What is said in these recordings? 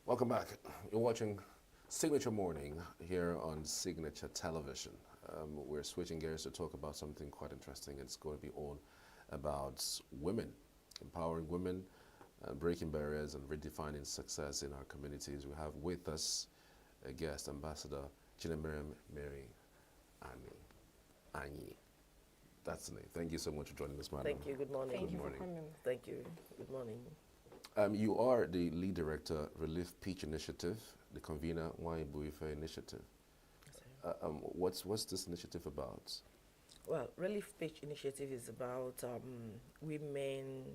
Welcome back. You're watching Signature Morning here on Signature Television. We're switching gears to talk about something quite interesting. It's going to be all about women, empowering women, breaking barriers and redefining success in our communities. We have with us a guest, Ambassador Chinemere Mary Anyi. That's the name. Thank you so much for joining us, madam. Thank you. Good morning. Thank Good you morning. for coming. Thank you. Good morning. You are the lead director, Relief Peach Initiative, the convener, Wine Buife Initiative. What's this initiative about? Well, Relief Pitch Initiative is about women,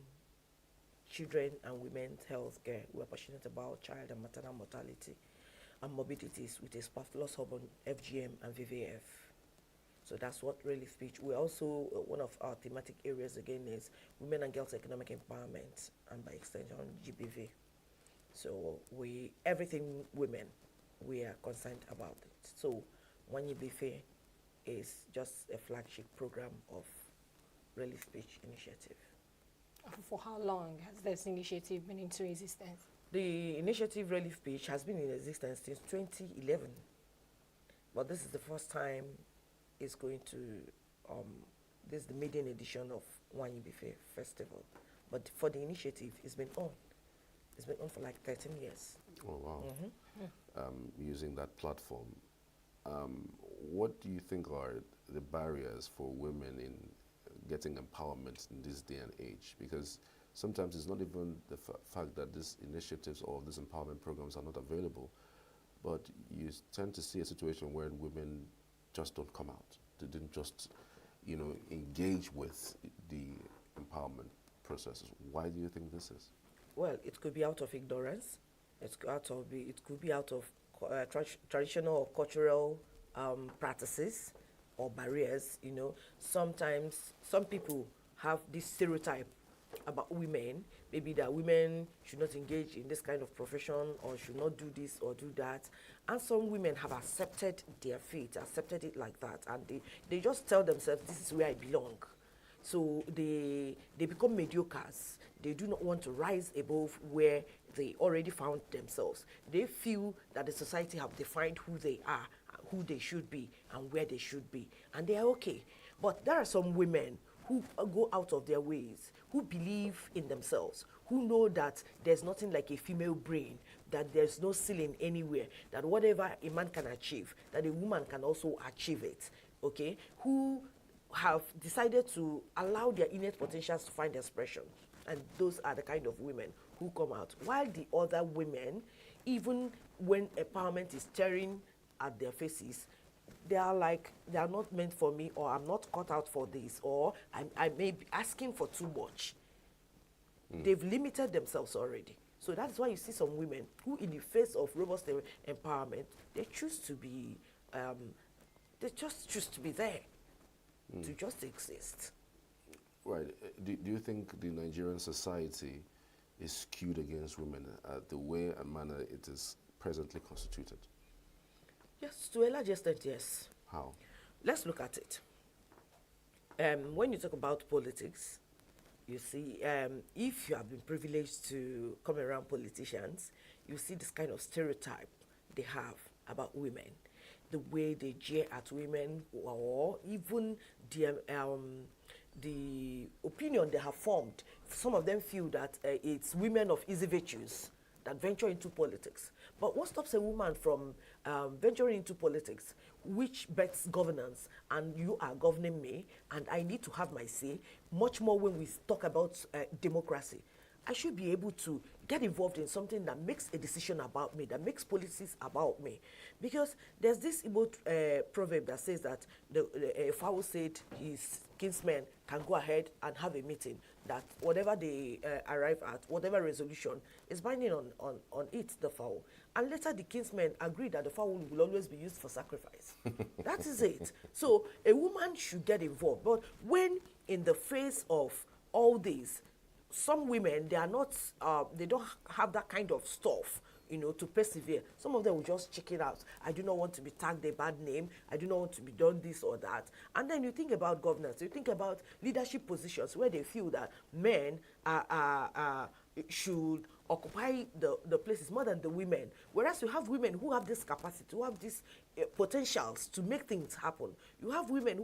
children, and women's health care. We're passionate about child and maternal mortality and morbidities with a sparse hub on FGM and VVF. So that's what Relief Pitch. We also, one of our thematic areas again is women and girls economic empowerment and by extension GBV. So everything women, we are concerned about it. So Wanyi Bife is just a flagship program of Relief Pitch Initiative. For how long has this initiative been into existence? The initiative Relief Pitch has been in existence since 2011, but this is the first time it's going to, this is the maiden edition of Wanyi Bife Festival. But for the initiative, it's been on. It's been on for like 13 years. Oh, wow. Mm-hmm. Using that platform. What do you think are the barriers for women in getting empowerment in this day and age? Because sometimes it's not even the fact that these initiatives or these empowerment programs are not available, but you tend to see a situation where women just don't come out. They didn't just, engage with the empowerment processes. Why do you think this is? Well, it could be out of ignorance. It could be out of traditional or cultural practices or barriers. Sometimes some people have this stereotype about women, maybe that women should not engage in this kind of profession or should not do this or do that. And some women have accepted their fate, accepted it like that, and they just tell themselves, this is where I belong. So they become mediocres. They do not want to rise above where they already found themselves. They feel that the society have defined who they are, who they should be, and where they should be, and they are okay. But there are some women who go out of their ways, who believe in themselves, who know that there's nothing like a female brain, that there's no ceiling anywhere, that whatever a man can achieve, that a woman can also achieve it, okay? Who have decided to allow their innate potentials to find expression. And those are the kind of women who come out. While the other women, even when empowerment is staring at their faces, they are not meant for me, or I'm not cut out for this, or I may be asking for too much. They've limited themselves already. So that's why you see some women who, in the face of robust empowerment, they choose to be, they just choose to be there, to just exist. Right. Do you think the Nigerian society is skewed against women the way and manner it is presently constituted? Yes, to a large extent, yes. How? Let's look at it. When you talk about politics, you see, if you have been privileged to come around politicians, you see this kind of stereotype they have about women, the way they jeer at women, or even the opinion they have formed. Some of them feel that it's women of easy virtues that venture into politics. But what stops a woman from venturing into politics, which bets governance, and you are governing me, and I need to have my say, much more when we talk about democracy. I should be able to get involved in something that makes a decision about me, that makes policies about me. Because there's this Igbo proverb that says that a fowl said his kinsmen can go ahead and have a meeting, that whatever they arrive at, whatever resolution, is binding on it, the fowl. And later the kinsmen agree that the fowl will always be used for sacrifice. That is it. So a woman should get involved. But when in the face of all this, some women, they are not, they don't have that kind of stuff, to persevere. Some of them will just check it out. I do not want to be tagged a bad name. I do not want to be done this or that. And then you think about governance. You think about leadership positions where they feel that men should occupy the places more than the women. Whereas you have women who have this capacity, who have these potentials to make things happen. You have women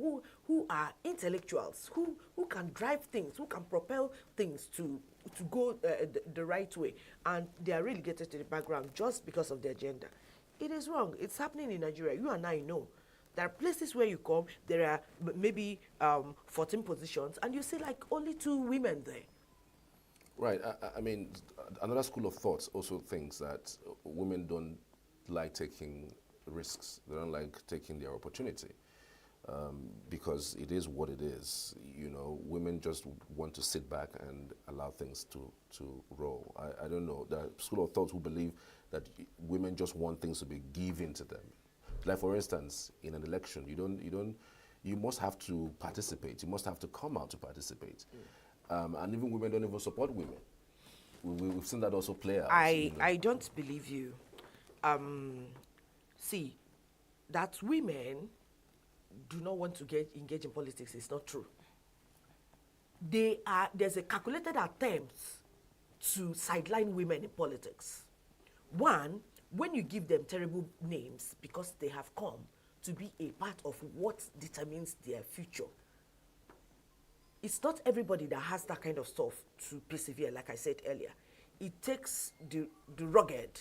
who are intellectuals, who can drive things, who can propel things to go the right way, and they are relegated to the background just because of their gender. It is wrong. It's happening in Nigeria. You and I know. There are places where you come, there are maybe 14 positions, and you see like only 2 women there. Right. I mean, another school of thought also thinks that women don't like taking risks. They don't like taking their opportunity because it is what it is. You know, women just want to sit back and allow things to roll. I don't know. There are school of thought who believe that women just want things to be given to them. Like for instance, in an election, you must have to participate. You must have to come out to participate. And even women don't even support women. We've seen that also play out. I don't believe you. See, that women do not want to engage in politics is not true. There's a calculated attempt to sideline women in politics. One, when you give them terrible names because they have come to be a part of what determines their future. It's not everybody that has that kind of stuff to persevere, like I said earlier. It takes the rugged,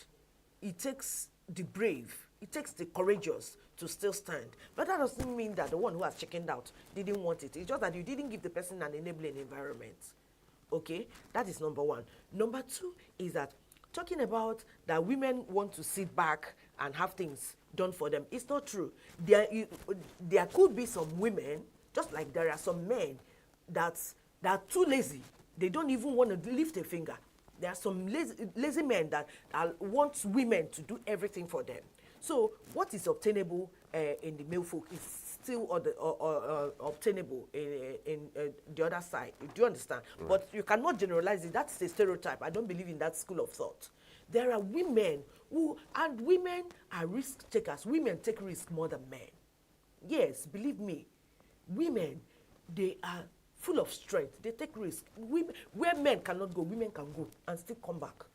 it takes the brave, it takes the courageous to still stand. But that doesn't mean that the one who has chickened out didn't want it. It's just that you didn't give the person an enabling environment. Okay? That is number one. Number two is that talking about that women want to sit back and have things done for them, it's not true. There could be some women, just like there are some men that are too lazy. They don't even want to lift a finger. There are some lazy men that want women to do everything for them. So what is obtainable in the male folk is still obtainable in the other side. Do you understand? Right. But you cannot generalize it. That's a stereotype. I don't believe in that school of thought. There are women and women are risk takers. Women take risk more than men. Yes, believe me. Women, they are full of strength. They take risk. Where men cannot go, women can go and still come back.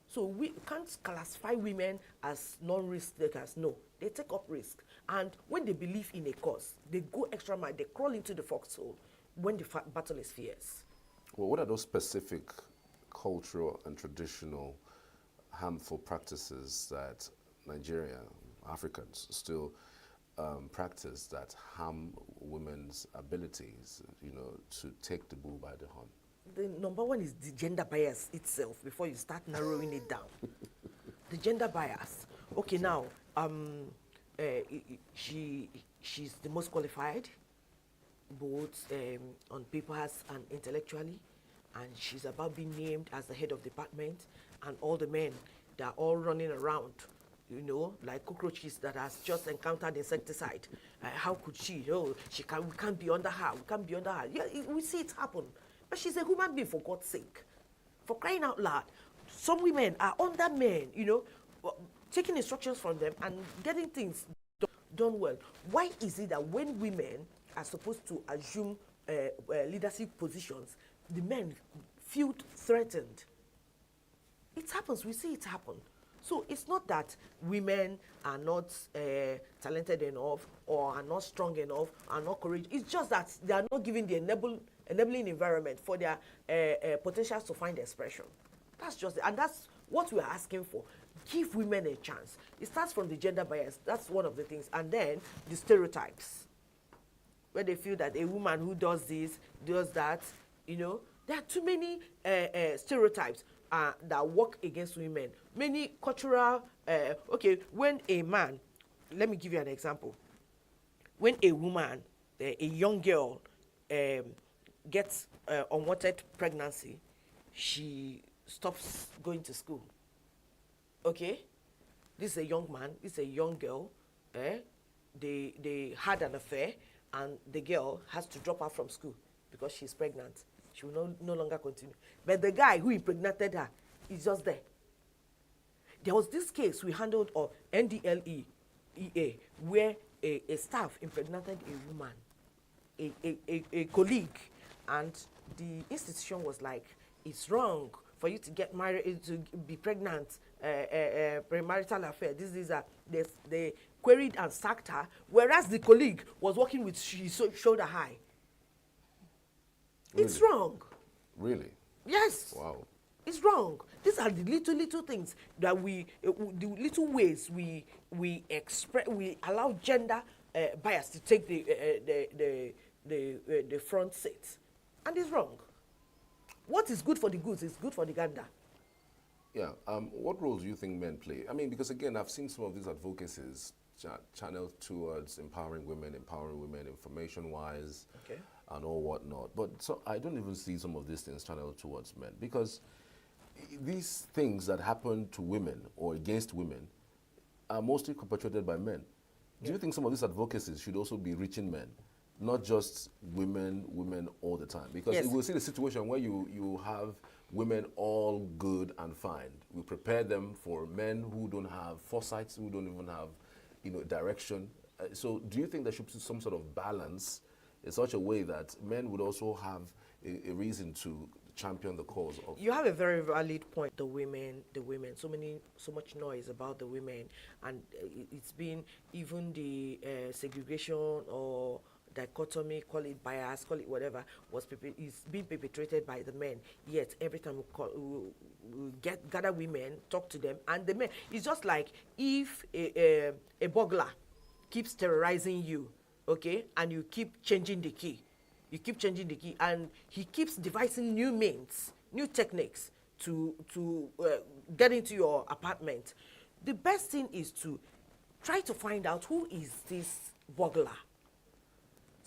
So we can't classify women as non-risk takers. No, they take up risk. And when they believe in a cause, they go extra mile. They crawl into the foxhole when the battle is fierce. Well, what are those specific cultural and traditional harmful practices that Nigeria, Africans still practice that harm women's abilities, to take the bull by the horn? The number one is the gender bias itself before you start narrowing it down. The gender bias. Okay, now, she's the most qualified, both on papers and intellectually, and she's about being named as the head of department, and all the men, they're all running around, like cockroaches that has just encountered insecticide. How could she? We can't be under her. We can't be under her. Yeah, we see it happen. But she's a human being, for God's sake. For crying out loud. Some women are under men, taking instructions from them and getting things done well. Why is it that when women are supposed to assume leadership positions, the men feel threatened? It happens. We see it happen. So it's not that women are not talented enough or are not strong enough, are not courageous. It's just that they are not given the enabling environment for their potentials to find expression. That's just it. And that's what we are asking for. Give women a chance. It starts from the gender bias. That's one of the things. And then the stereotypes, where they feel that a woman who does this, does that, there are too many stereotypes that work against women. Many cultural, when a man, let me give you an example. When a woman, a young girl, gets unwanted pregnancy, she stops going to school. Okay? This is a young man, this is a young girl. They had an affair, and the girl has to drop out from school because she's pregnant. She will no longer continue. But the guy who impregnated her is just there. There was this case we handled on NDLEA, where a staff impregnated a woman, a colleague, and the institution was like, it's wrong. for you to get married, to be pregnant, premarital affair. These are they queried and sacked her, whereas the colleague was working with his shoulder high. It's Really? wrong. Really? Yes. Wow. It's wrong. These are the little things that the little ways we express, we allow gender bias to take the front seat, and it's wrong. What is good for the goose is good for the gander. Yeah. What roles do you think men play? I mean, because again, I've seen some of these advocacies channeled towards empowering women information-wise, Okay. and all whatnot. But so I don't even see some of these things channeled towards men, because these things that happen to women or against women are mostly perpetrated by men. Do you think some of these advocacies should also be reaching men, not just women all the time? Because Yes. you will see the situation where you have women all good and fine. We prepare them for men who don't have foresight, who don't even have, direction. So do you think there should be some sort of balance in such a way that men would also have a reason to champion the cause of? You have a very valid point. The women, so much noise about the women, and it's been even the segregation or dichotomy, call it bias, call it whatever, is being perpetrated by the men. Yet every time we gather women, talk to them, and the men, it's just like if a burglar keeps terrorizing you, okay, and you keep changing the key. And he keeps devising new means, new techniques to get into your apartment. The best thing is to try to find out who is this burglar.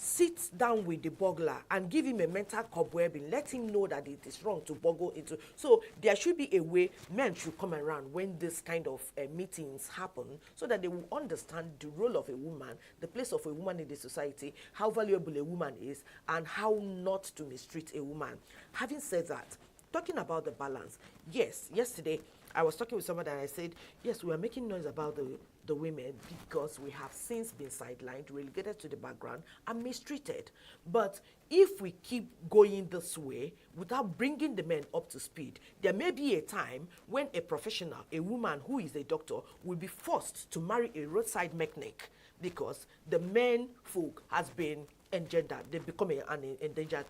Sit down with the burglar and give him a mental cobwebbing. Let him know that it is wrong to burgle into. So there should be a way men should come around when this kind of meetings happen, so that they will understand the role of a woman, the place of a woman in the society, how valuable a woman is, and how not to mistreat a woman. Having said that, talking about the balance, yes, yesterday I was talking with somebody and I said, yes, we are making noise about the women because we have since been sidelined, relegated to the background, and mistreated. But if we keep going this way without bringing the men up to speed, there may be a time when a professional, a woman who is a doctor, will be forced to marry a roadside mechanic because the men folk has been engendered. They become an endangered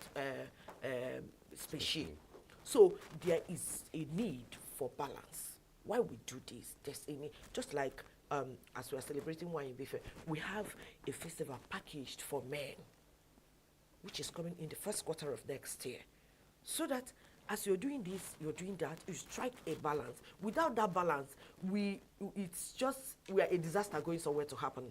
species. So there is a need for balance. Why we do this? There's a need. Just like as we are celebrating Wine Bife, we have a festival packaged for men, which is coming in the first quarter of next year. So that as you're doing this, you're doing that, you strike a balance. Without that balance, we are a disaster going somewhere to happen.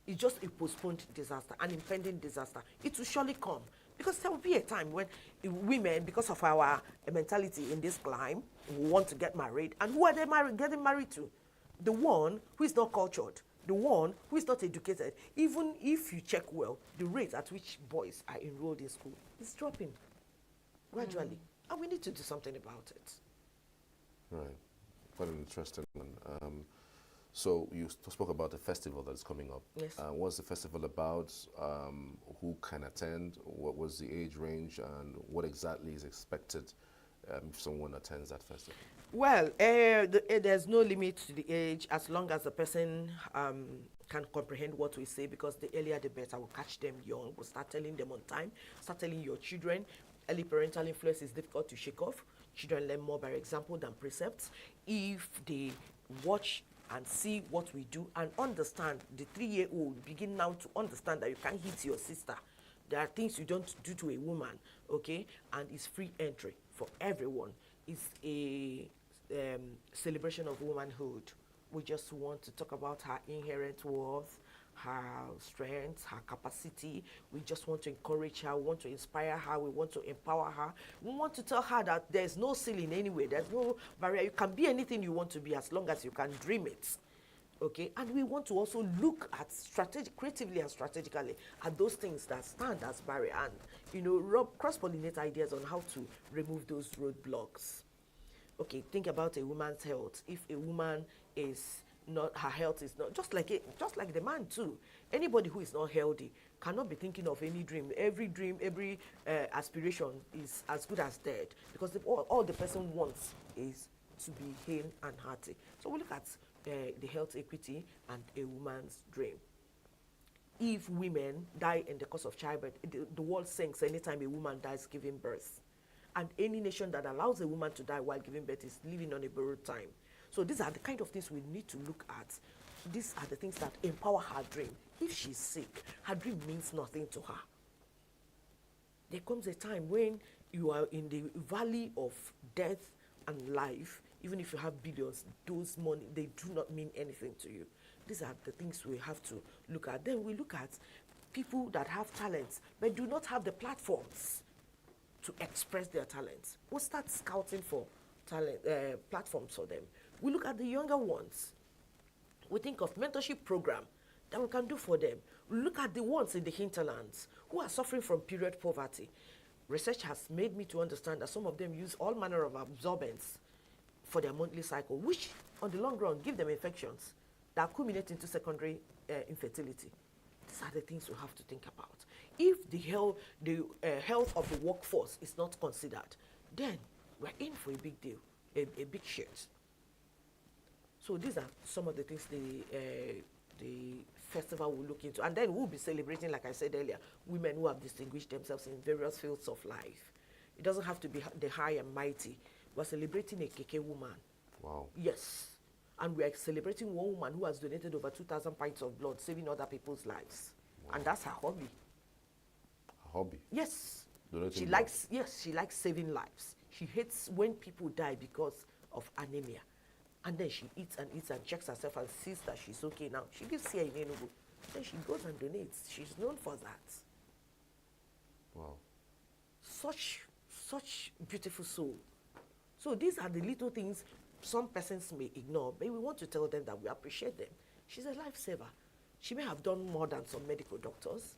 It's just a postponed disaster, an impending disaster. It will surely come. Because there will be a time when women, because of our mentality in this climb, want to get married. And who are they getting married to? The one who is not cultured, the one who is not educated. Even if you check well, the rate at which boys are enrolled in school is dropping gradually. And we need to do something about it. Right. Quite an interesting one. So you spoke about the festival that is coming up. Yes. What's the festival about? Who can attend? What was the age range? And what exactly is expected if someone attends that festival? Well, there's no limit to the age as long as the person can comprehend what we say, because the earlier the better. We'll catch them young. We'll start telling them on time. Start telling your children. Early parental influence is difficult to shake off. Children learn more by example than precepts. If they watch and see what we do and understand, the 3-year-old begin now to understand that you can't hit your sister. There are things you don't do to a woman, okay? And it's free entry for everyone. It's a celebration of womanhood. We just want to talk about her inherent worth, her strengths, her capacity. We just want to encourage her. We want to inspire her. We want to empower her. We want to tell her that there's no ceiling anywhere. There's no barrier. You can be anything you want to be as long as you can dream it. Okay, and we want to also look at creatively and strategically at those things that stand as barrier, and cross-pollinate ideas on how to remove those roadblocks. Okay, think about a woman's health. If a woman is not her health is not just like just like the man too. Anybody who is not healthy cannot be thinking of any dream. Every aspiration is as good as dead, because all the person wants is to be hale and hearty. So we look at the health equity and a woman's dream. If women die in the course of childbirth, the world sinks anytime a woman dies giving birth. And any nation that allows a woman to die while giving birth is living on a borrowed time. So these are the kind of things we need to look at. These are the things that empower her dream. If she's sick, her dream means nothing to her. There comes a time when you are in the valley of death and life. Even if you have billions, those money, they do not mean anything to you. These are the things we have to look at. Then we look at people that have talents but do not have the platforms to express their talents. We'll start scouting for talent platforms for them. We look at the younger ones. We think of mentorship program that we can do for them. We look at the ones in the hinterlands who are suffering from period poverty. Research has made me to understand that some of them use all manner of absorbents for their monthly cycle, which on the long run give them infections that accumulate into secondary infertility. These are the things we have to think about. If the health of the workforce is not considered, then we're in for a big deal, a big shit. So these are some of the things the festival will look into. And then we'll be celebrating, like I said earlier, women who have distinguished themselves in various fields of life. It doesn't have to be the high and mighty. We're celebrating a KK woman. Wow. Yes. And we are celebrating one woman who has donated over 2,000 pints of blood, saving other people's lives. Wow. And that's her hobby. A hobby? Yes. Donating She likes saving lives. She hates when people die because of anemia. And then she eats and checks herself and sees that she's okay now. She lives here in ENUGU. Then she goes and donates. She's known for that. Wow. Such beautiful soul. So these are the little things some persons may ignore, but we want to tell them that we appreciate them. She's a lifesaver. She may have done more than some medical doctors.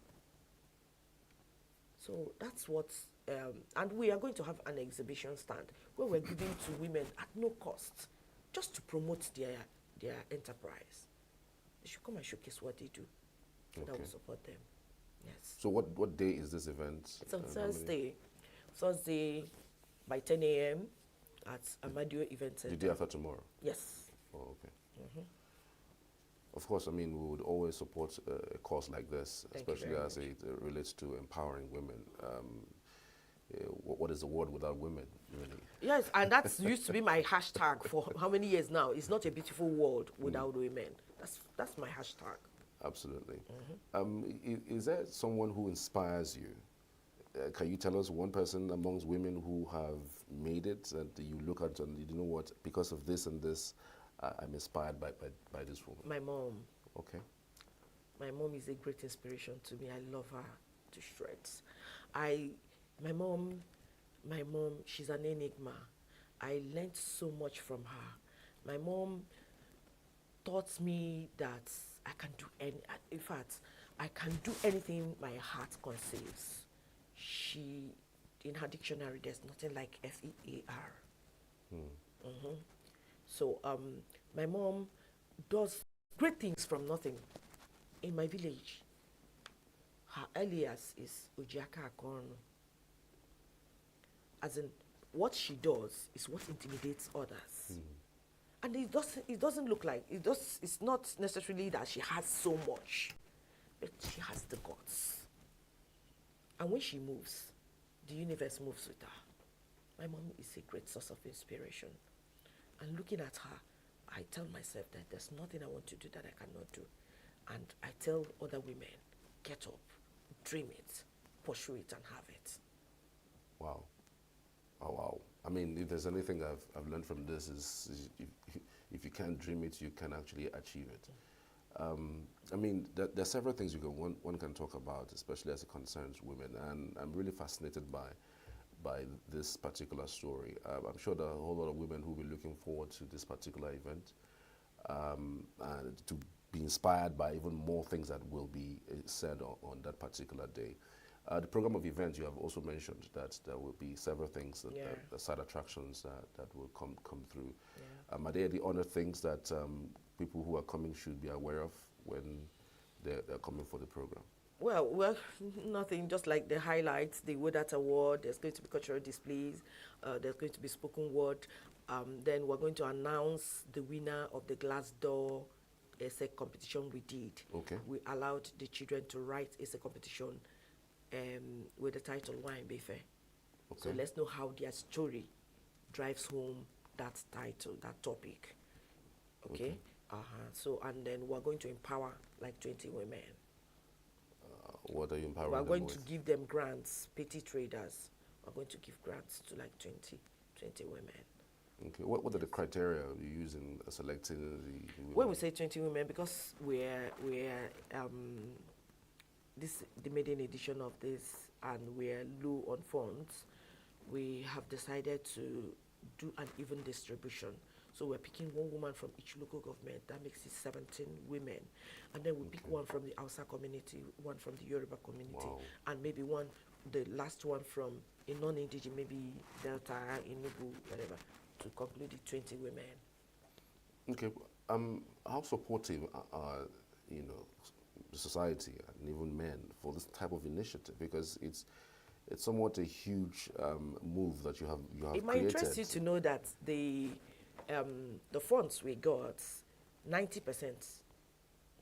So that's what, and we are going to have an exhibition stand where we're giving to women at no cost, just to promote their enterprise. They should come and showcase what they do. So that will support them. Yes. So what day is this event? It's on Thursday. Thursday by 10 a.m. at Amadio Event Center. The day after tomorrow? Yes. Oh, okay. Mm-hmm. Of course, I mean, we would always support a cause like this, especially as it relates to empowering women. What is the world without women, really? Yes, and that used to be my hashtag for how many years now? It's not a beautiful world without women. That's my hashtag. Absolutely. Is there someone who inspires you? Can you tell us one person amongst women who have made it and you look at and you know what, because of this and this, I'm inspired by this woman? My mom. Okay. My mom is a great inspiration to me. I love her to shreds. My mom, she's an enigma. I learned so much from her. My mom taught me that I can do in fact, I can do anything my heart conceives. In her dictionary, there's nothing like FEAR. So my mom does great things from nothing. In my village, her alias is Ujiaka Akorno. As in, what she does is what intimidates others. And it doesn't look like, it's not necessarily that she has so much, but she has the guts. And when she moves, the universe moves with her. My mom is a great source of inspiration. And looking at her, I tell myself that there's nothing I want to do that I cannot do. And I tell other women, get up, dream it, pursue it, and have it. Wow. Oh, wow. I mean, if there's anything I've learned from this is if you can't dream it, you can actually achieve it. I mean, there are several things one can talk about, especially as it concerns women, and I'm really fascinated by this particular story. I'm sure there are a whole lot of women who will be looking forward to this particular event and to be inspired by even more things that will be said on that particular day. The program of events, you have also mentioned that there will be several things, the side attractions that will come through. Yeah. Are there the other things that people who are coming should be aware of when they're coming for the program? Well, nothing. Just like the highlights, the Wodat Award. There's going to be cultural displays. There's going to be spoken word. Then we're going to announce the winner of the glass door essay competition we did. Okay. We allowed the children to write essay competition with the title Wine Befe. Okay. So let's know how their story drives home that title, that topic. Okay. So, and then we're going to empower like 20 women. What are you empowering We're them going with? to give them grants, petty traders. We're going to give grants to like 20 women. Okay. What are the criteria you use in selecting the women? When we say 20 women, because this the maiden edition of this, and we're low on funds, we have decided to do an even distribution. So we're picking one woman from each local government. That makes it 17 women. And then we pick one from the Hausa community, one from the Yoruba community, Wow. and maybe the last one from a non-indigenous, maybe Delta, ENUGU, whatever, to conclude the 20 women. Okay. How supportive are the society and even men for this type of initiative? Because it's somewhat a huge move that you have It might created. interest you to know that the funds we got, 90%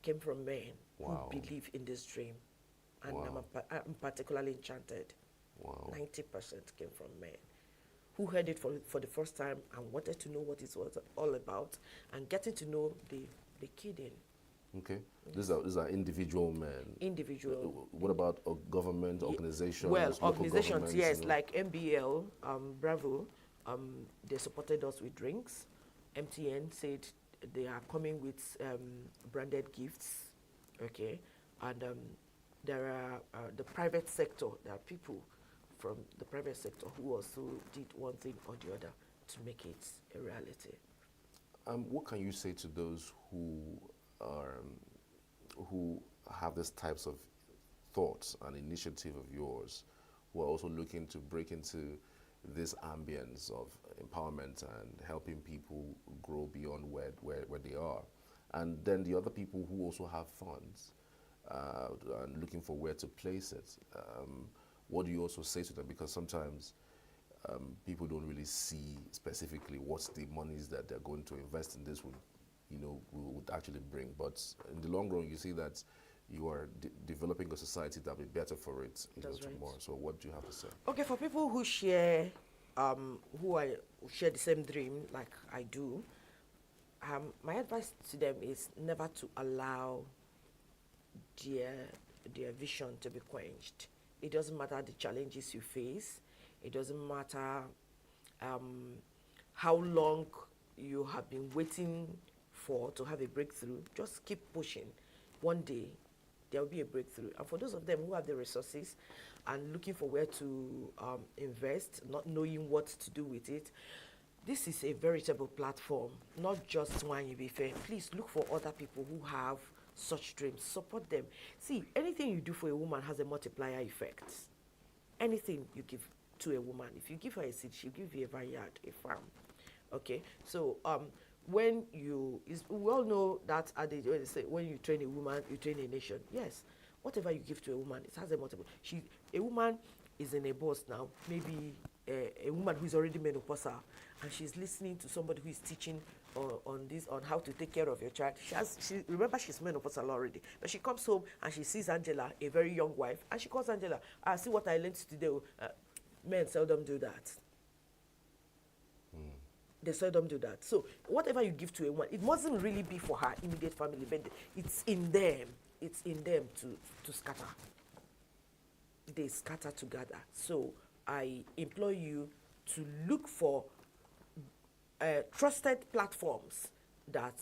came from men Wow. who believe in this dream. And Wow. I'm particularly enchanted. Wow. 90% came from men who heard it for the first time and wanted to know what it was all about, and getting to know the kidding. Okay. These are individual men. Individual. What about government organizations? Well, local organizations, governments, yes, like MBL, Bravo, they supported us with drinks. MTN said they are coming with branded gifts, okay, and there are the private sector. There are people from the private sector who also did one thing or the other to make it a reality. What can you say to those who have these types of thoughts and initiative of yours, who are also looking to break into this ambience of empowerment and helping people grow beyond where they are, and then the other people who also have funds and looking for where to place it? What do you also say to them? Because sometimes people don't really see specifically what's the monies that they're going to invest in this would actually bring. But in the long run, you see that you are developing a society that will be better for it tomorrow. So what do you have to say? Okay, for people who share who share the same dream like I do, my advice to them is never to allow their vision to be quenched. It doesn't matter the challenges you face. It doesn't matter how long you have been waiting to have a breakthrough. Just keep pushing. One day, there will be a breakthrough. And for those of them who have the resources and looking for where to invest, not knowing what to do with it, this is a veritable platform, not just one you be fair. Please look for other people who have such dreams. Support them. See, anything you do for a woman has a multiplier effect. Anything you give to a woman, if you give her a seed, she'll give you a vineyard, a farm. Okay? So, we all know that when they say when you train a woman, you train a nation. Yes, whatever you give to a woman, it has a multiple. A woman is in a bus now, maybe a woman who is already menopausal, and she's listening to somebody who is teaching on how to take care of your child. Remember she's menopausal already, but she comes home and she sees Angela, a very young wife, and she calls Angela, see what I learned today. Men seldom do that. They seldom do that. So whatever you give to a woman, it mustn't really be for her immediate family, but it's in them. It's in them to scatter. They scatter together. So I implore you to look for trusted platforms that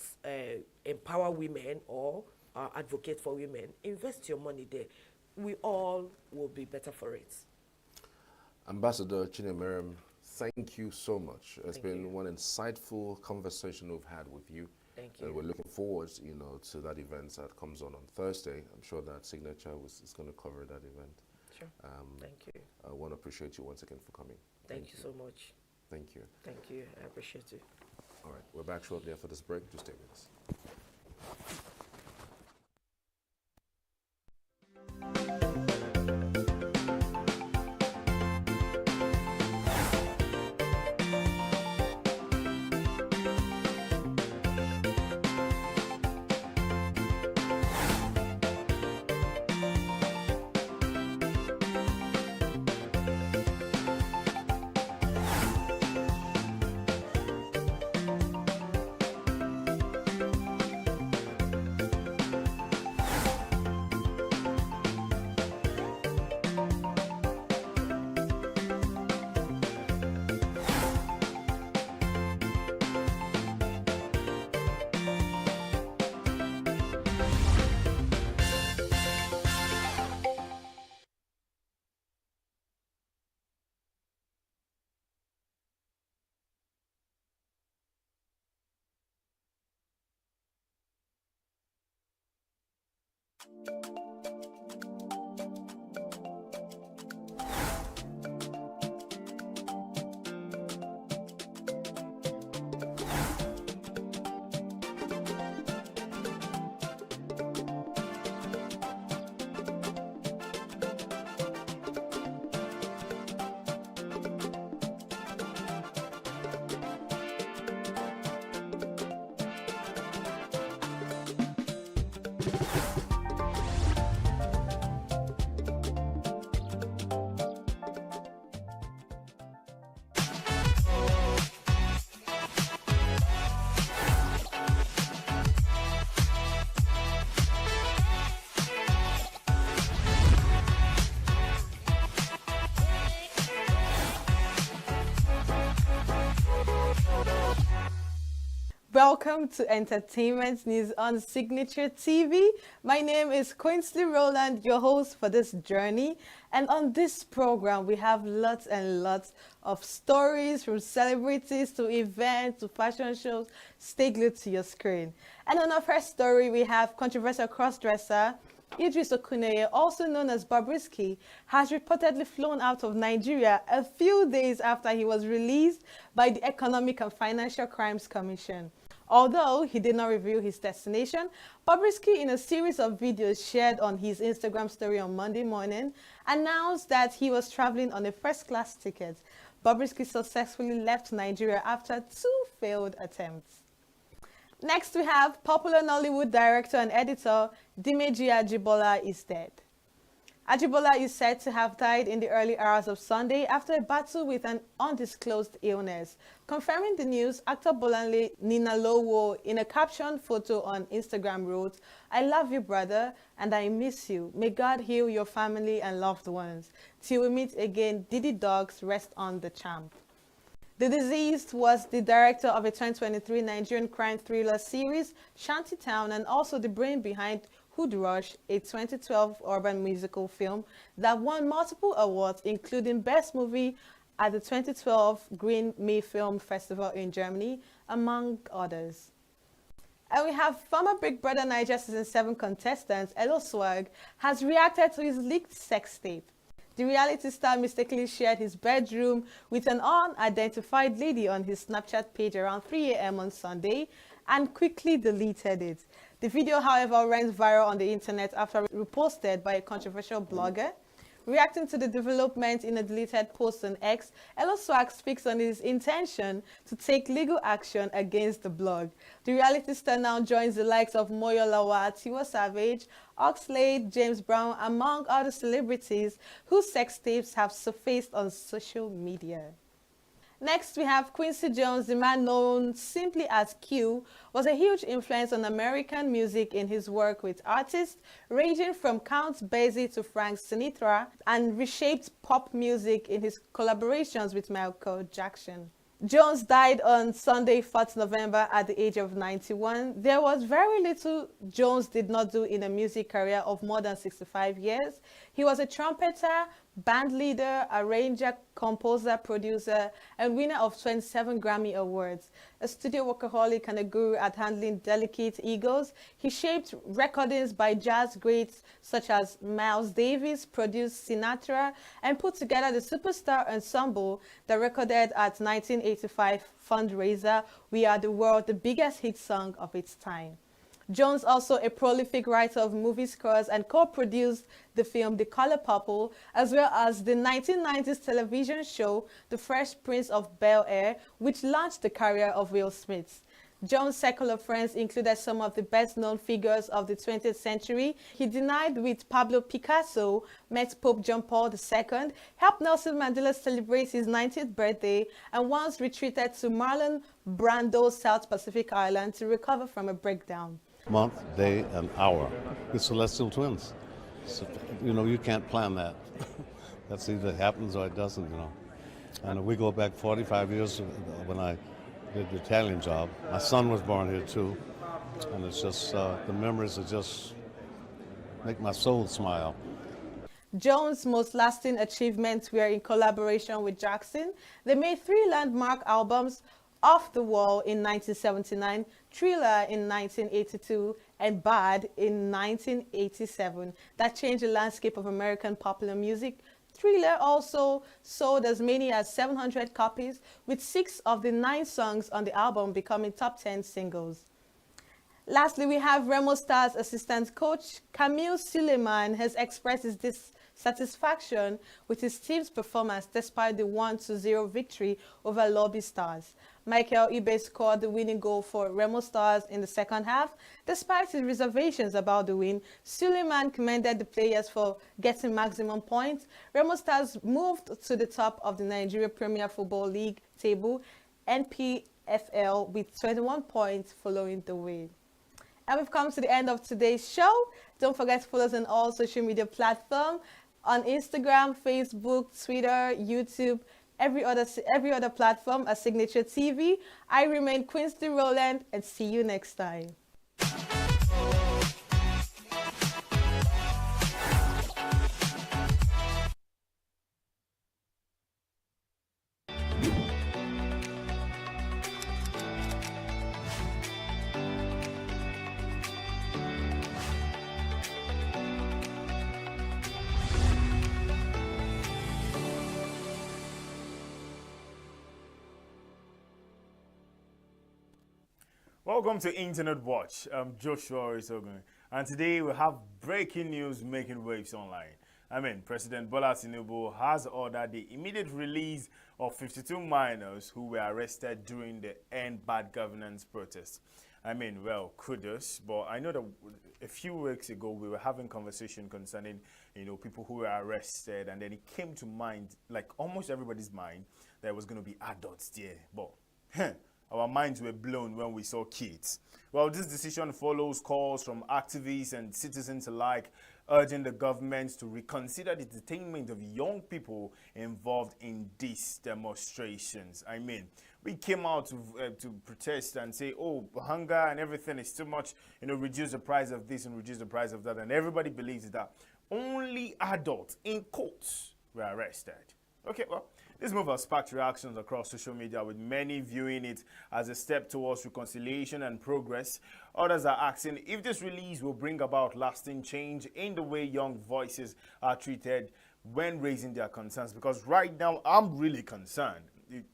empower women or advocate for women. Invest your money there. We all will be better for it. Ambassador Chinemerem, thank you so much. It's been one insightful conversation we've had with you. Thank you. We're looking forward, to that event that comes on Thursday. I'm sure that Signature is going to cover that event. Sure. Thank you. I want to appreciate you once again for coming. Thank you so much. Thank you. Thank you. I appreciate it. All right. We're back shortly after this break. Do stay with us. Welcome to Entertainment News on Signature TV. My name is Quinsley Rowland, your host for this journey. And on this program, we have lots and lots of stories from celebrities to events to fashion shows. Stay glued to your screen. And on our first story, we have controversial crossdresser Idris Okuneye, also known as Bobrisky, has reportedly flown out of Nigeria a few days after he was released by the Economic and Financial Crimes Commission. Although he did not reveal his destination, Bobrisky, in a series of videos shared on his Instagram story on Monday morning, announced that he was traveling on a first-class ticket. Bobrisky successfully left Nigeria after 2 failed attempts. Next, we have popular Nollywood director and editor Dimeji Ajibola is dead. Ajibola is said to have died in the early hours of Sunday after a battle with an undisclosed illness. Confirming the news, actor Bolanle Ninalowo, in a captioned photo on Instagram, wrote, "I love you, brother, and I miss you. May God heal your family and loved ones. Till we meet again, Diddy Dogs, rest on the champ." The deceased was the director of a 2023 Nigerian crime thriller series, Shantytown, and also the brain behind Hood Rush, a 2012 urban musical film that won multiple awards, including Best Movie at the 2012 Green May Film Festival in Germany, among others. And we have former Big Brother Naija Season 7 contestant, Elo Swag, has reacted to his leaked sex tape. The reality star mistakenly shared his bedroom with an unidentified lady on his Snapchat page around 3 a.m. on Sunday and quickly deleted it. The video, however, went viral on the internet after reposted by a controversial blogger. Reacting to the development in a deleted post on X, Elo Swag speaks on his intention to take legal action against the blog. The reality star now joins the likes of Moyo Lawa, Tiwa Savage, Oxlade, James Brown, among other celebrities whose sex tapes have surfaced on social media. Next, we have Quincy Jones, the man known simply as Q, was a huge influence on American music in his work with artists ranging from Count Basie to Frank Sinatra, and reshaped pop music in his collaborations with Michael Jackson. Jones died on Sunday, 4th November, at the age of 91. There was very little Jones did not do in a music career of more than 65 years. He was a trumpeter, band leader, arranger, composer, producer, and winner of 27 Grammy Awards. A studio workaholic and a guru at handling delicate egos, he shaped recordings by jazz greats such as Miles Davis, produced Sinatra, and put together the superstar ensemble that recorded at 1985 fundraiser We Are the World, the biggest hit song of its time. Jones, also a prolific writer of movie scores, and co-produced the film The Color Purple, as well as the 1990s television show The Fresh Prince of Bel-Air, which launched the career of Will Smith. Jones' secular friends included some of the best-known figures of the 20th century. He dined with Pablo Picasso, met Pope John Paul II, helped Nelson Mandela celebrate his 90th birthday, and once retreated to Marlon Brando's South Pacific Island to recover from a breakdown. Month, day, and hour. We're celestial twins. So, you can't plan that. That's either happens or it doesn't, And we go back 45 years when I did the Italian job. My son was born here too. And it's just, the memories are just make my soul smile. Jones' most lasting achievements were in collaboration with Jackson. They made 3 landmark albums, Off the Wall in 1979, Thriller in 1982, and Bad in 1987. That changed the landscape of American popular music. Thriller also sold as many as 700 copies, with 6 of the 9 songs on the album becoming top 10 singles. Lastly, we have Remo Star's assistant coach, Camille Suleiman, has expressed his dissatisfaction with his team's performance despite the 1-0 victory over Lobby Stars. Michael Ibe scored the winning goal for Remo Stars in the second half. Despite his reservations about the win, Suleiman commended the players for getting maximum points. Remo Stars moved to the top of the Nigeria Premier Football League table, NPFL, with 21 points following the win. And we've come to the end of today's show. Don't forget to follow us on all social media platforms, on Instagram, Facebook, Twitter, YouTube, every other platform at Signature TV. I remain Quincy Rowland, and see you next time. Welcome to Internet Watch. I'm Joshua Isogun, and today we have breaking news making waves online. President Bola Tinubu has ordered the immediate release of 52 minors who were arrested during the End Bad Governance protest. Kudos, but I know that a few weeks ago we were having conversation concerning, people who were arrested, and then it came to mind, like almost everybody's mind, there was going to be adults there, but our minds were blown when we saw kids. Well, this decision follows calls from activists and citizens alike urging the government to reconsider the detainment of young people involved in these demonstrations. We came out to protest and say, oh, hunger and everything is too much, reduce the price of this and reduce the price of that. And everybody believes that only adults, in quotes, were arrested. Okay, well, this move has sparked reactions across social media, with many viewing it as a step towards reconciliation and progress. Others are asking if this release will bring about lasting change in the way young voices are treated when raising their concerns. Because right now, I'm really concerned.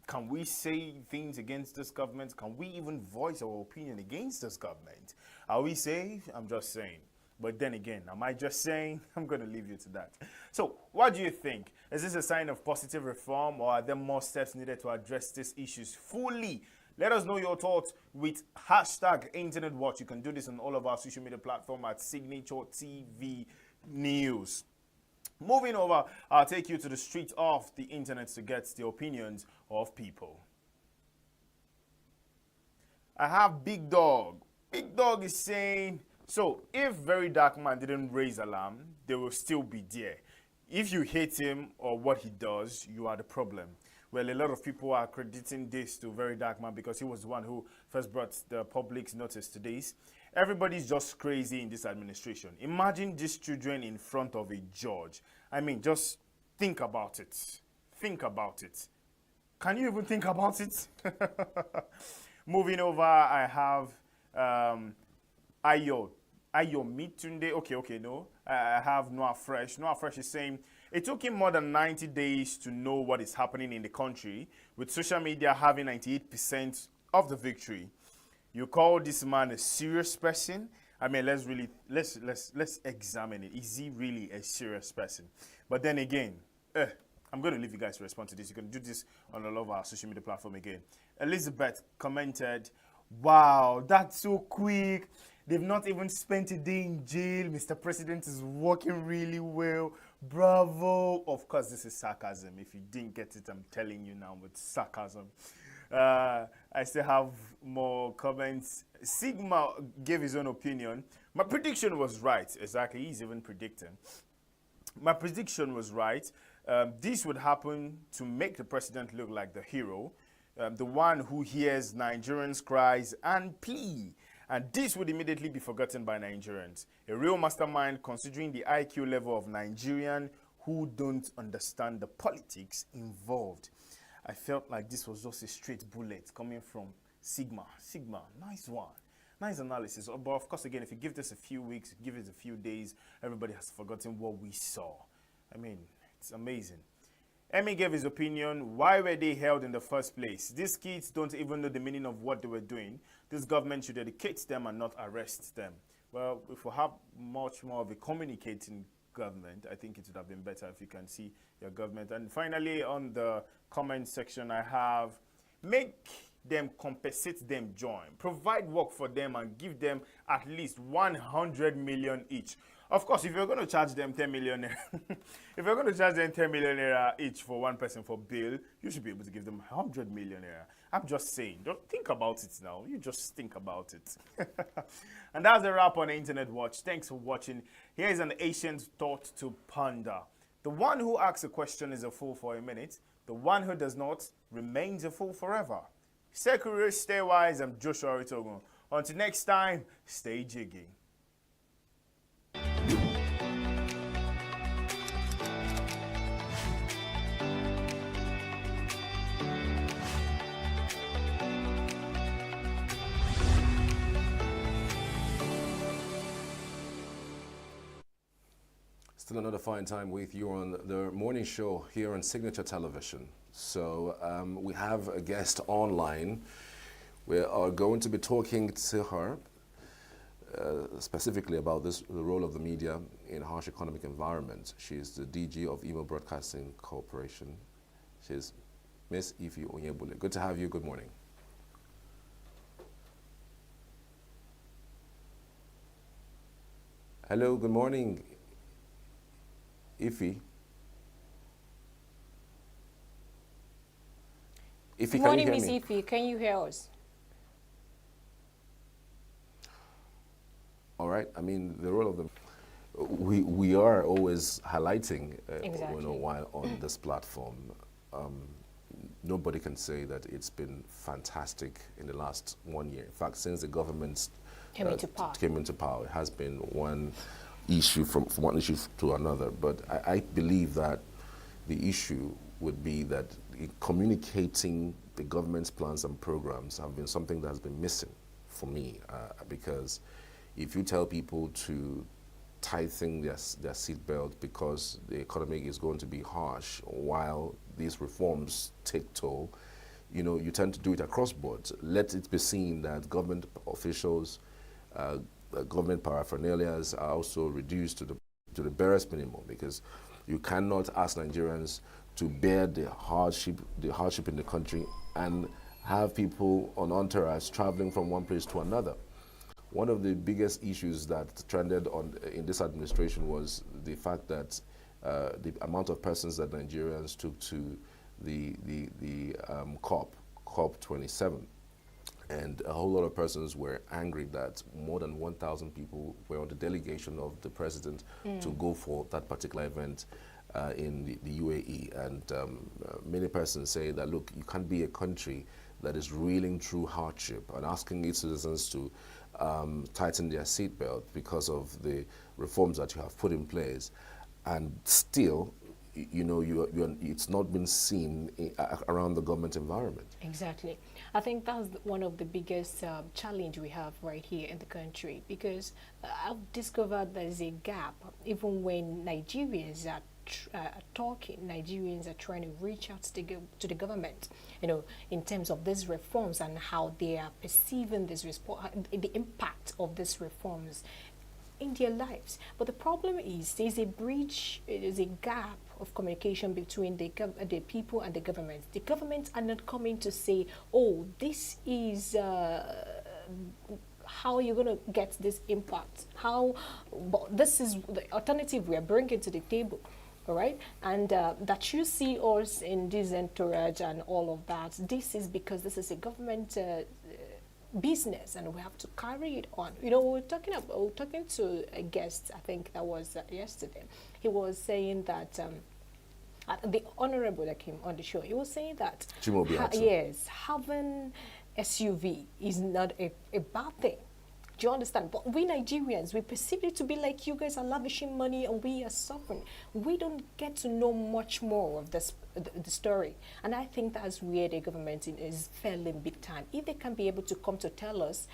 Can we say things against this government? Can we even voice our opinion against this government? Are we safe? I'm just saying. But then again, am I just saying? I'm going to leave you to that. So, what do you think? Is this a sign of positive reform, or are there more steps needed to address these issues fully? Let us know your thoughts with hashtag Internet Watch. You can do this on all of our social media platforms at Signature TV News. Moving over, I'll take you to the street of the internet to get the opinions of people. I have Big Dog. Big Dog is saying, so if Very Dark Man didn't raise alarm, they will still be there. If you hate him or what he does, you are the problem. Well, a lot of people are crediting this to Very Dark Man because he was the one who first brought the public's notice to this. Everybody's just crazy in this administration. Imagine these children in front of a judge. Just think about it. Think about it. Can you even think about it? Moving over, I have Ayo Mitunde. No. I have Noah Fresh. Noah Fresh is saying, it took him more than 90 days to know what is happening in the country, with social media having 98% of the victory. You call this man a serious person? I mean, let's examine it. Is he really a serious person? But then again, I'm going to leave you guys to respond to this. You can do this on all of our social media platform again. Elizabeth commented, "Wow, that's so quick. They've not even spent a day in jail. Mr. President is working really well. Bravo." Of course, this is sarcasm. If you didn't get it, I'm telling you now, it's sarcasm. I still have more comments. Sigma gave his own opinion. My prediction was right. Exactly, he's even predicting. My prediction was right. This would happen to make the president look like the hero, the one who hears Nigerians' cries and plea. And this would immediately be forgotten by Nigerians. A real mastermind considering the IQ level of Nigerian who don't understand the politics involved. I felt like this was just a straight bullet coming from Sigma. Sigma, nice one. Nice analysis. But of course, again, if you give this a few weeks, give it a few days, everybody has forgotten what we saw. I mean, it's amazing. Emmy gave his opinion. Why were they held in the first place? These kids don't even know the meaning of what they were doing. This government should educate them and not arrest them. Well, if we have much more of a communicating government, I think it would have been better if you can see your government. And finally, on the comment section, I have, make them compensate them join. Provide work for them and give them at least 100 million each. Of course, if you're going to charge them 10 million, if you're going to charge them 10 million naira each for one person for bail, you should be able to give them 100 million naira. I'm just saying, don't think about it now. You just think about it. And that's a wrap on Internet Watch. Thanks for watching. Here is an ancient thought to ponder. The one who asks a question is a fool for a minute. The one who does not remains a fool forever. Stay curious, stay wise. I'm Joshua Ritogun. Until next time, stay jiggy. Still another fine time with you on the morning show here on Signature Television. So we have a guest online. We are going to be talking to her specifically about the role of the media in a harsh economic environment. She is the DG of Imo Broadcasting Corporation. She's Miss Ify Onyebule. Good to have you. Good morning. Hello, good morning, Ify. Ify, Good morning, can you Miss hear me? Ify. Can you hear us? All right. I mean, the role of the we are always highlighting Exactly. while on this platform. Nobody can say that it's been fantastic in the last 1 year. In fact, since the government Came into power. came into power, it has been one issue from one issue to another. But I believe that the issue would be that communicating the government's plans and programs have been something that has been missing for me, because if you tell people to tighten their seatbelt because the economy is going to be harsh while these reforms take toll, you tend to do it across boards. Let it be seen that government officials, government paraphernalias are also reduced to the barest minimum, because you cannot ask Nigerians to bear the hardship in the country and have people on entourage traveling from one place to another. One of the biggest issues that trended in this administration was the fact that the amount of persons that Nigerians took to the COP27, and a whole lot of persons were angry that more than 1,000 people were on the delegation of the president to go for that particular event in the UAE. And many persons say that, look, you can't be a country that is reeling through hardship and asking its citizens to tighten their seatbelt because of the reforms that you have put in place, and still it's not been seen around the government environment. Exactly. I think that's one of the biggest challenge we have right here in the country, because I've discovered there's a gap. Even when Nigerians are talking, Nigerians are trying to reach out to the government, in terms of these reforms and how they are perceiving this the impact of these reforms in their lives. But the problem is there's a bridge, there's a gap of communication between the people and the government. The governments are not coming to say, oh, this is how you're going to get this impact. But this is the alternative we are bringing to the table. All right, and that you see us in this entourage and all of that, this is because this is a government business, and we have to carry it on. We were talking to a guest, I think that was yesterday. He was saying that the honorable that came on the show, he was saying that yes, having SUV is not a bad thing. Do you understand? But we Nigerians, we perceive it to be like you guys are lavishing money and we are suffering. We don't get to know much more of the story. And I think that's where the government is failing big time. If they can be able to come to tell us,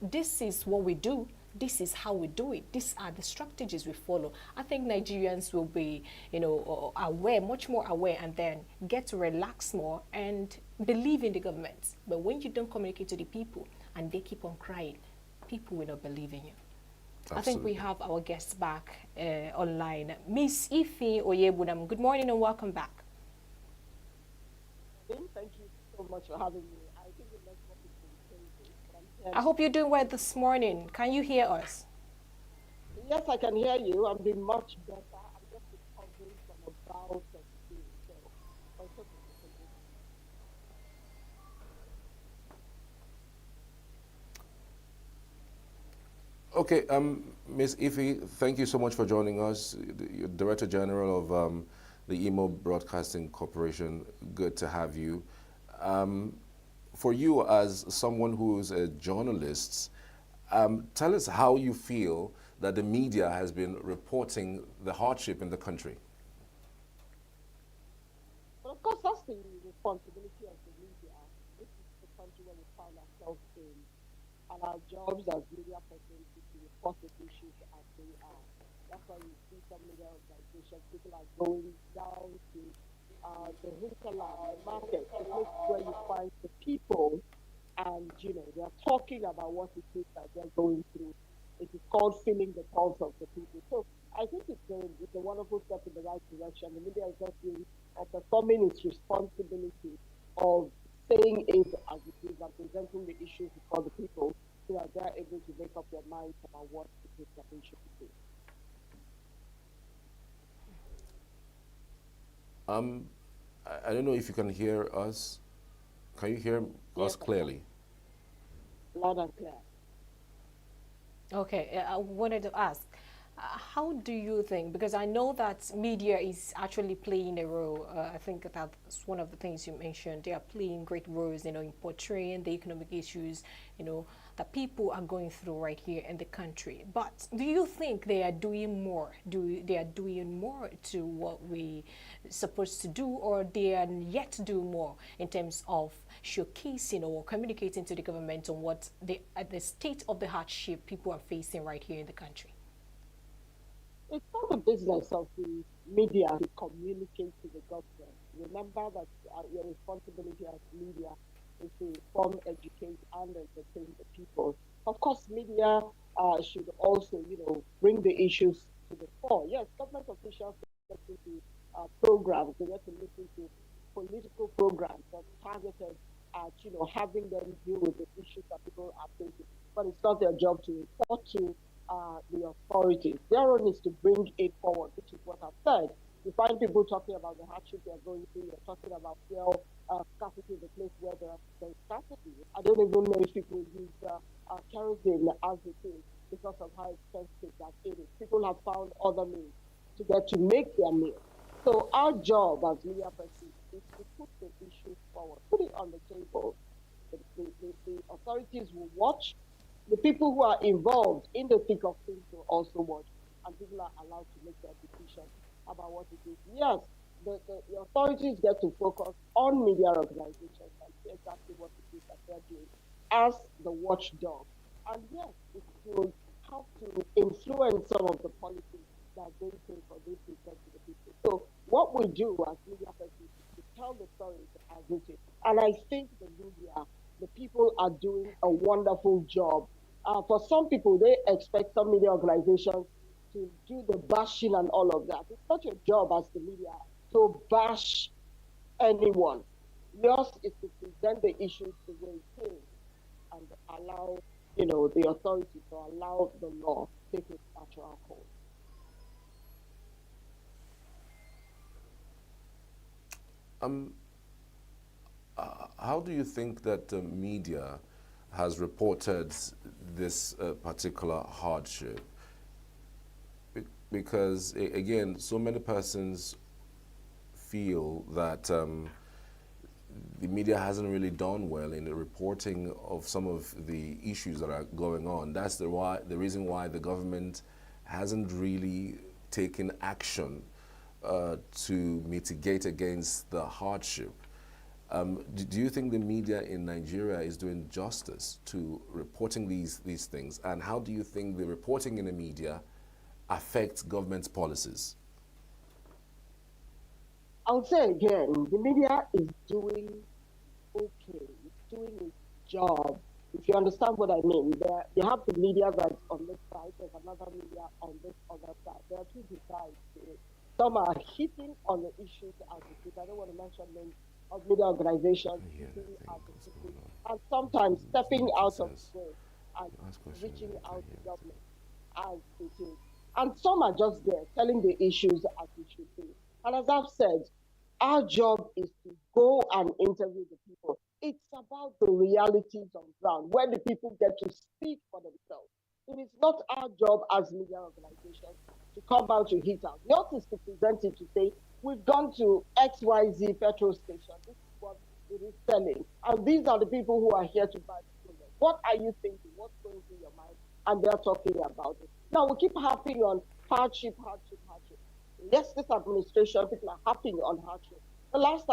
this is what we do, this is how we do it, these are the strategies we follow, I think Nigerians will be, aware, much more aware, and then get to relax more and believe in the government. But when you don't communicate to the people and they keep on crying, people will not believe in you. Absolutely. I think we have our guests back online. Miss Ife Oyebunam, good morning and welcome back. Thank you so much for having me. I think the next topic will be crazy. I hope you're doing well this morning. Can you hear us? Yes, I can hear you. I'm doing much better. I'm just recovering from a bout of flu. Okay, Ms. Ife, thank you so much for joining us. You're Director General of the Imo Broadcasting Corporation. Good to have you. For you, as someone who's a journalist, tell us how you feel that the media has been reporting the hardship in the country. But of course, that's the responsibility of the media. This is the country where we find ourselves in, and our jobs as media persons is to report the issues as they are. That's why you see some media organizations, people are going down to the hinterland, the market, the place where you find the people, and they're talking about what it is that they're going through. It is called feeling the pulse of the people. So I think it's a wonderful step in the right direction. The media is just doing or performing its responsibility of saying it as it is and presenting the issues before the people, so that they're able to make up their minds about what it is that they should do. I don't know if you can hear us. Can you hear us clearly? Loud and clear. Okay, I wanted to ask, how do you think, because I know that media is actually playing a role, I think that's one of the things you mentioned, they are playing great roles, in portraying the economic issues, that people are going through right here in the country. But do you think they are doing more? They are doing more to what we supposed to do, or they are yet to do more in terms of showcasing or communicating to the government on what the state of the hardship people are facing right here in the country? It's not the business of the media to communicate to the government. Remember that your responsibility as media is to inform, educate, and entertain the people. Of course, media should also, bring the issues to the fore. Yes, government officials listen to programs. They get to listen to political programs that targeted at, having them deal with the issues that people are facing. But it's not their job to report to the authorities. Their role is to bring it forward, which is what I've said. You find people talking about the hardship they're going through. You're talking about fuel scarcity in the place where there is scarcity. I don't even know if people use kerosene as it is because of how expensive that it is. People have found other means to get to make their meal. So our job as media persons is to put the issues forward, put it on the table. The authorities will watch. The people who are involved in the thick of things will also watch, and people are allowed to make their decisions about what it is. Yes, the authorities get to focus on media organizations and see exactly what it is that they're doing as the watchdog. And yes, it will have to influence some of the policies that are going for this present to the people. So what we do as media persons is to tell the stories as it is. And I think the media, the people are doing a wonderful job. For some people, they expect some media organizations to do the bashing and all of that. It's not your job as the media to bash anyone. Yours is to present the issues the way it is and allow, the authority to allow the law take its natural course. Um, how do you think that the media has reported this particular hardship? Because again, so many persons feel that the media hasn't really done well in the reporting of some of the issues that are going on. That's the reason why the government hasn't really taken action to mitigate against the hardship. Do you think the media in Nigeria is doing justice to reporting these things? And how do you think the reporting in the media affects government's policies? I would say again, the media is doing okay. It's doing its job. If you understand what I mean, you have the media that's on this side, there's another media on this other side. There are two sides to it. Some are hitting on the issues as it is. I don't want to mention names of media organizations Yeah, hitting I at think the what's issues, going on. and sometimes stepping Making out of sense. the way and You ask questions reaching and I out can't to hear government as it is. And some are just there telling the issues as it should be. And as I've said, our job is to go and interview the people. It's about the realities on ground, where the people get to speak for themselves. It is not our job as media organizations to come out to hit out. Yours is to present it to say, we've gone to XYZ petrol station. This is what it is selling. And these are the people who are here to buy the product. What are you thinking? What's going through your mind? And they're talking about it. Now we keep harping on hardship, hardship, hardship. Yes, this administration, people are harping on hardship. The last